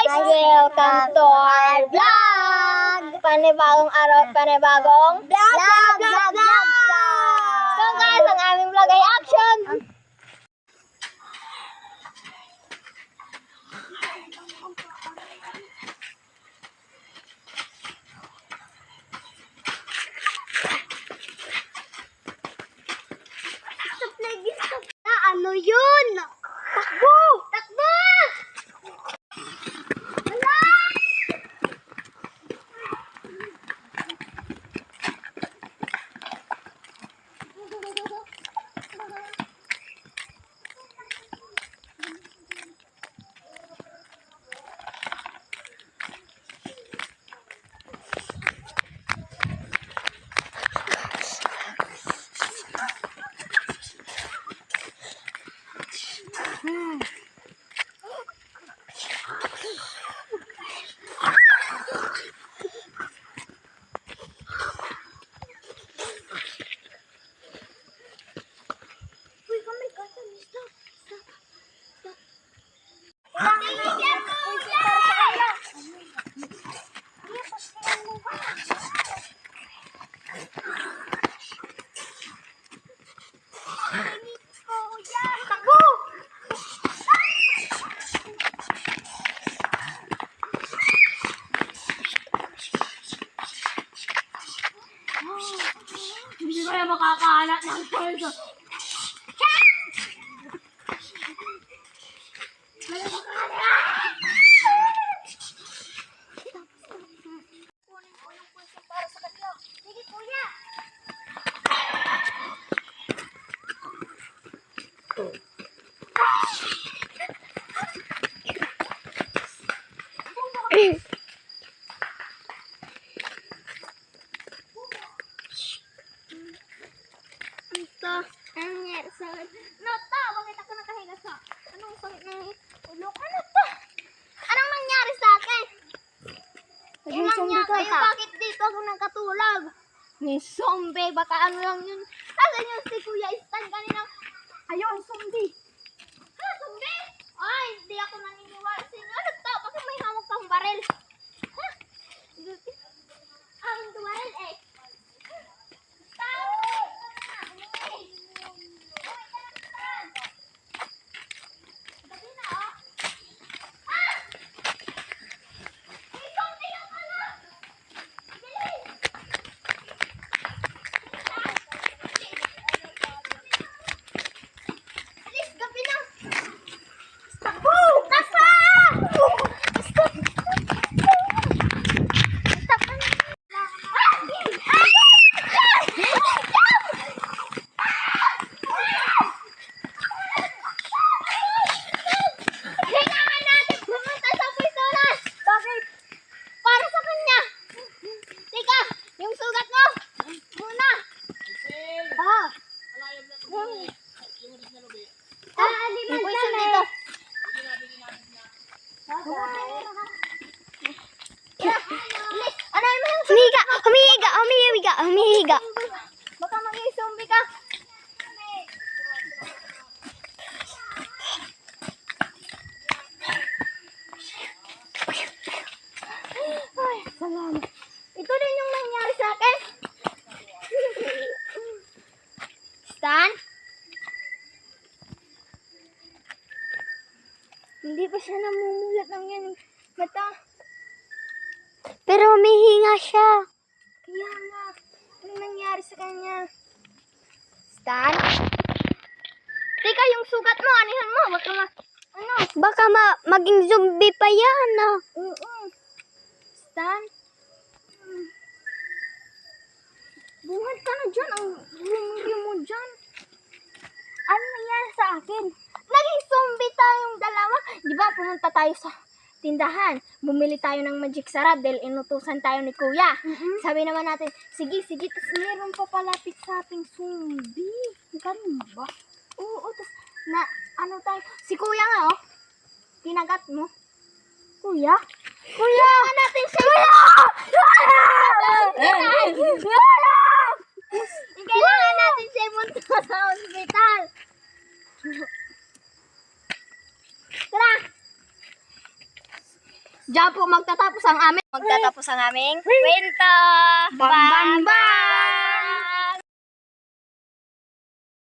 Welcome to our vlog! Panibagong araw, panibagong vlog! So guys, ang aming vlog ay action! Ano yun? Takbo! Takbo! Hindi ko na makakahanap ng pulso. Kunin ko yung pulso para sa kanila. Sige, kuya! Ito, ang nangyari sa akin. Nota, bakit ako nakahiga sa? Anong sakit ng ulo? Ano to? Anong nangyari sa akin? Naging zombie ka. Bakit dito ako nakatulog? May zombie, baka ano lang yun. Asan yung si Kuya Stan kanina? Ayun, zombie. Ha, zombie? Ay, hindi ako naniniwala sa inyo. Ano to? Bakit may hawak kang baril? Ha? Ang baril eh. Humihiga. Baka maging zombie ka. Ay, salamat. Ito din yung nangyari sa akin. Stan? Hindi pa siya namumulat ng yan mata. Pero humihinga siya. Kaya nga. Ano nangyari sa kanya? Stan? Teka, yung sugat mo, anihan mo. Baka maging zombie pa yan. Oo. Stan? Buhat ka na dyan. Ang lumili mo dyan. Ano nangyari sa akin? Naging zombie tayong dalawa. Di ba pumunta tayo sa tindahan, bumili tayo ng magic sarap dahil inutusan tayo ni Kuya. Sabi naman natin, sige, tapos meron pa palapit sa ating zombie. Ganun ba? Oo, tapos ano tayo, si Kuya nga kinagat mo. Kuya? Kuya! Natin siya! Kailangan natin siya punta sa hospital. Tara! Diyan po magtatapos ang aming kwento. Bam, bam, bam!